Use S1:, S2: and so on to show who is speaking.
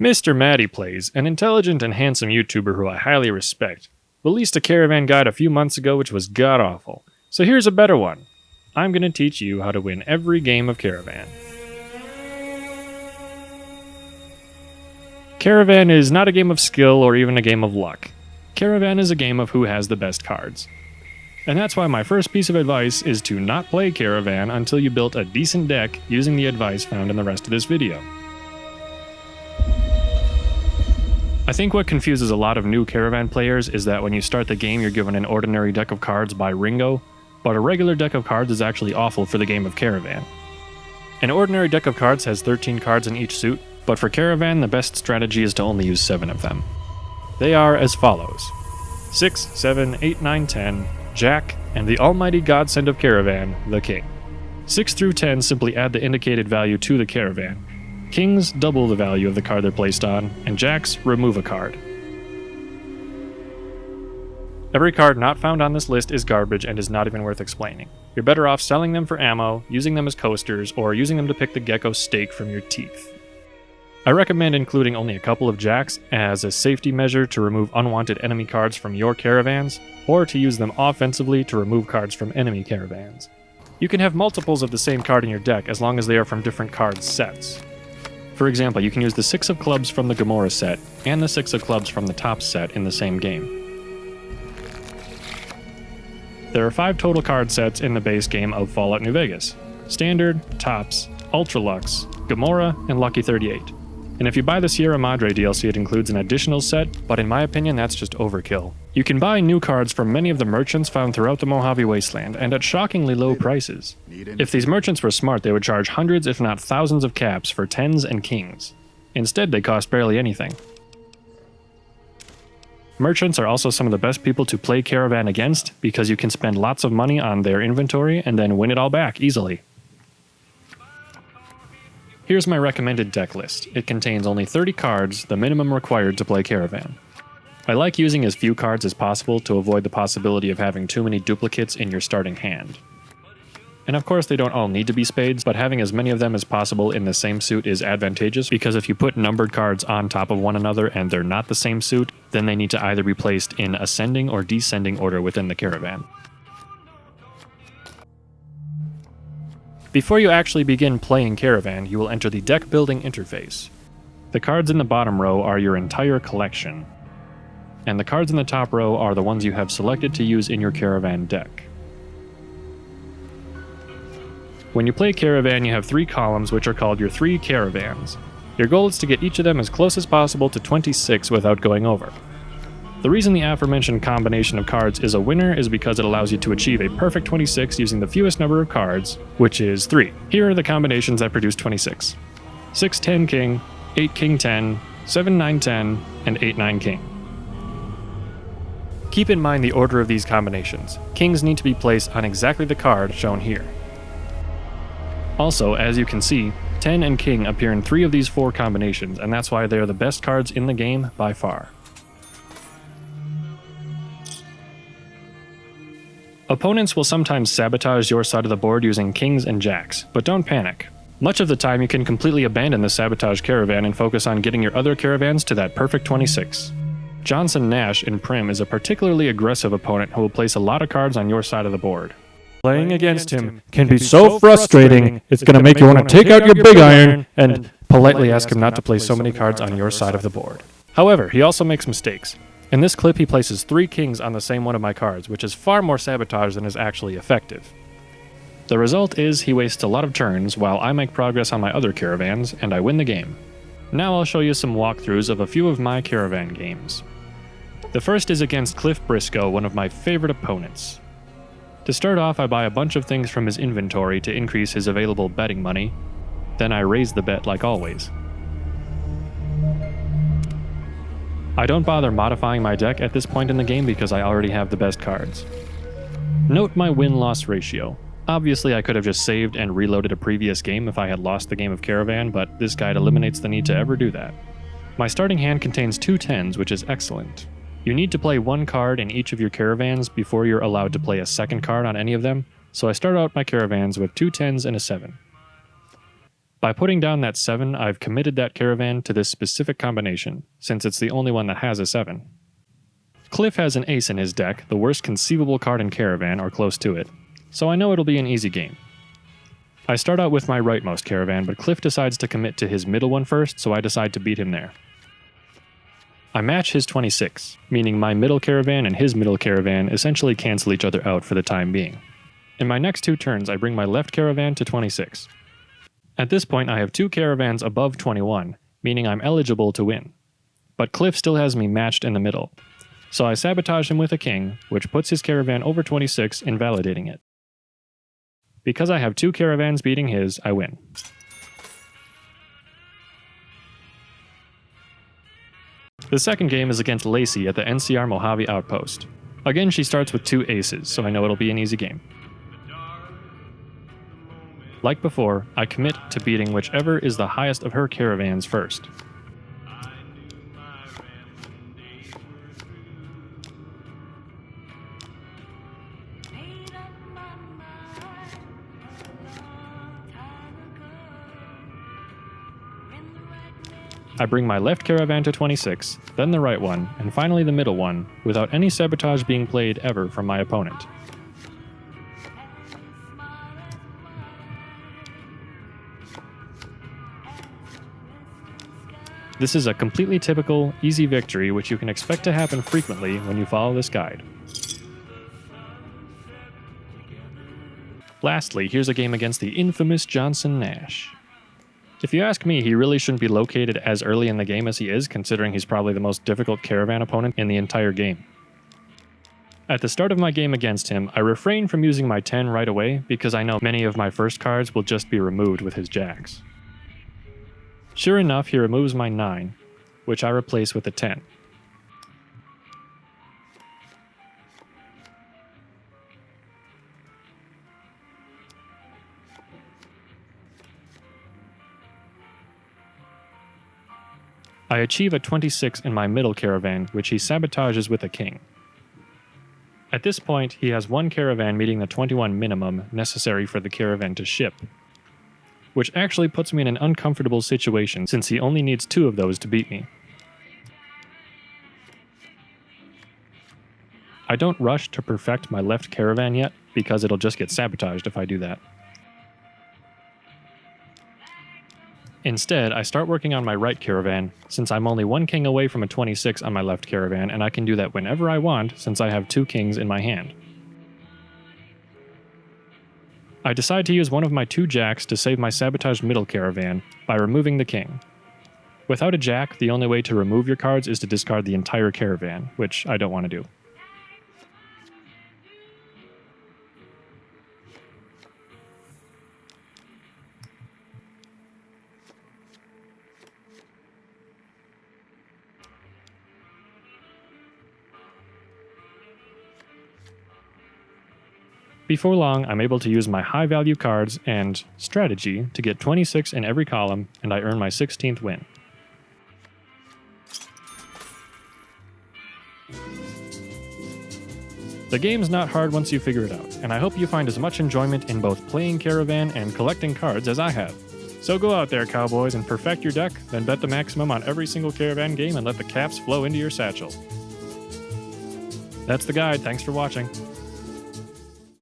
S1: Mr. Matty Plays, an intelligent and handsome YouTuber who I highly respect, released a Caravan guide a few months ago which was god-awful. So here's a better one. I'm going to teach you how to win every game of Caravan. Caravan is not a game of skill or even a game of luck. Caravan is a game of who has the best cards. And that's why my first piece of advice is to not play Caravan until you built a decent deck using the advice found in the rest of this video. I think what confuses a lot of new Caravan players is that when you start the game you're given an ordinary deck of cards by Ringo, but a regular deck of cards is actually awful for the game of Caravan. An ordinary deck of cards has 13 cards in each suit, but for Caravan the best strategy is to only use 7 of them. They are as follows: 6, 7, 8, 9, 10, Jack, and the almighty godsend of Caravan, the King. 6 through 10 simply add the indicated value to the Caravan. Kings double the value of the card they're placed on, and Jacks remove a card. Every card not found on this list is garbage and is not even worth explaining. You're better off selling them for ammo, using them as coasters, or using them to pick the gecko steak from your teeth. I recommend including only a couple of Jacks as a safety measure to remove unwanted enemy cards from your Caravans, or to use them offensively to remove cards from enemy Caravans. You can have multiples of the same card in your deck as long as they are from different card sets. For example, you can use the 6 of clubs from the Gamora set and the 6 of clubs from the top set in the same game. There are 5 total card sets in the base game of Fallout New Vegas: Standard, Tops, Ultralux, Gamora, and Lucky 38. And if you buy the Sierra Madre DLC, it includes an additional set, but in my opinion that's just overkill. You can buy new cards from many of the merchants found throughout the Mojave Wasteland, and at shockingly low prices. If these merchants were smart, they would charge hundreds if not thousands of caps for 10s and kings. Instead, they cost barely anything. Merchants are also some of the best people to play Caravan against, because you can spend lots of money on their inventory and then win it all back easily. Here's my recommended deck list. It contains only 30 cards, the minimum required to play Caravan. I like using as few cards as possible to avoid the possibility of having too many duplicates in your starting hand. And of course they don't all need to be spades, but having as many of them as possible in the same suit is advantageous, because if you put numbered cards on top of one another and they're not the same suit, then they need to either be placed in ascending or descending order within the Caravan. Before you actually begin playing Caravan, you will enter the Deckbuilding interface. The cards in the bottom row are your entire collection, and the cards in the top row are the ones you have selected to use in your Caravan deck. When you play Caravan, you have 3 columns which are called your 3 Caravans. Your goal is to get each of them as close as possible to 26 without going over. The reason the aforementioned combination of cards is a winner is because it allows you to achieve a perfect 26 using the fewest number of cards, which is 3. Here are the combinations that produce 26. 6, 10, king, 8, king, 10, 7, 9, 10, and 8, 9, king. Keep in mind the order of these combinations. Kings need to be placed on exactly the card shown here. Also, as you can see, 10 and king appear in 3 of these 4 combinations, and that's why they are the best cards in the game by far. Opponents will sometimes sabotage your side of the board using kings and jacks, but don't panic. Much of the time you can completely abandon the sabotage Caravan and focus on getting your other Caravans to that perfect 26. Johnson Nash in Prim is a particularly aggressive opponent who will place a lot of cards on your side of the board.
S2: Playing against him can be so frustrating, it's going to make you want to take out your big iron and
S1: politely ask him not to place so many cards on your side of the board. However, he also makes mistakes. In this clip, he places 3 kings on the same one of my cards, which is far more sabotage than is actually effective. The result is he wastes a lot of turns while I make progress on my other Caravans, and I win the game. Now I'll show you some walkthroughs of a few of my Caravan games. The first is against Cliff Briscoe, one of my favorite opponents. To start off, I buy a bunch of things from his inventory to increase his available betting money. Then I raise the bet like always. I don't bother modifying my deck at this point in the game because I already have the best cards. Note my win-loss ratio. Obviously I could have just saved and reloaded a previous game if I had lost the game of Caravan, but this guide eliminates the need to ever do that. My starting hand contains 2 10s, which is excellent. You need to play 1 card in each of your Caravans before you're allowed to play a second card on any of them, so I start out my Caravans with 2 10s and a 7. By putting down that 7, I've committed that caravan to this specific combination, since it's the only one that has a 7. Cliff has an ace in his deck, the worst conceivable card in Caravan, or close to it, so I know it'll be an easy game. I start out with my rightmost caravan, but Cliff decides to commit to his middle one first, so I decide to beat him there. I match his 26, meaning my middle caravan and his middle caravan essentially cancel each other out for the time being. In my next 2 turns, I bring my left caravan to 26. At this point, I have 2 caravans above 21, meaning I'm eligible to win. But Cliff still has me matched in the middle, so I sabotage him with a king, which puts his caravan over 26, invalidating it. Because I have 2 caravans beating his, I win. The second game is against Lacey at the NCR Mojave Outpost. Again, she starts with 2 aces, so I know it'll be an easy game. Like before, I commit to beating whichever is the highest of her caravans first. I bring my left caravan to 26, then the right one, and finally the middle one, without any sabotage being played ever from my opponent. This is a completely typical, easy victory which you can expect to happen frequently when you follow this guide. Lastly, here's a game against the infamous Johnson Nash. If you ask me, he really shouldn't be located as early in the game as he is, considering he's probably the most difficult caravan opponent in the entire game. At the start of my game against him, I refrain from using my 10 right away because I know many of my first cards will just be removed with his jacks. Sure enough, he removes my 9, which I replace with a 10. I achieve a 26 in my middle caravan, which he sabotages with a king. At this point, he has 1 caravan meeting the 21 minimum necessary for the caravan to ship, which actually puts me in an uncomfortable situation since he only needs 2 of those to beat me. I don't rush to perfect my left caravan yet, because it'll just get sabotaged if I do that. Instead, I start working on my right caravan, since I'm only 1 king away from a 26 on my left caravan, and I can do that whenever I want since I have 2 kings in my hand. I decide to use one of my 2 jacks to save my sabotaged middle caravan by removing the king. Without a jack, the only way to remove your cards is to discard the entire caravan, which I don't want to do. Before long, I'm able to use my high-value cards and strategy to get 26 in every column, and I earn my 16th win. The game's not hard once you figure it out, and I hope you find as much enjoyment in both playing Caravan and collecting cards as I have. So go out there, cowboys, and perfect your deck, then bet the maximum on every single Caravan game and let the caps flow into your satchel. That's the guide, thanks for watching.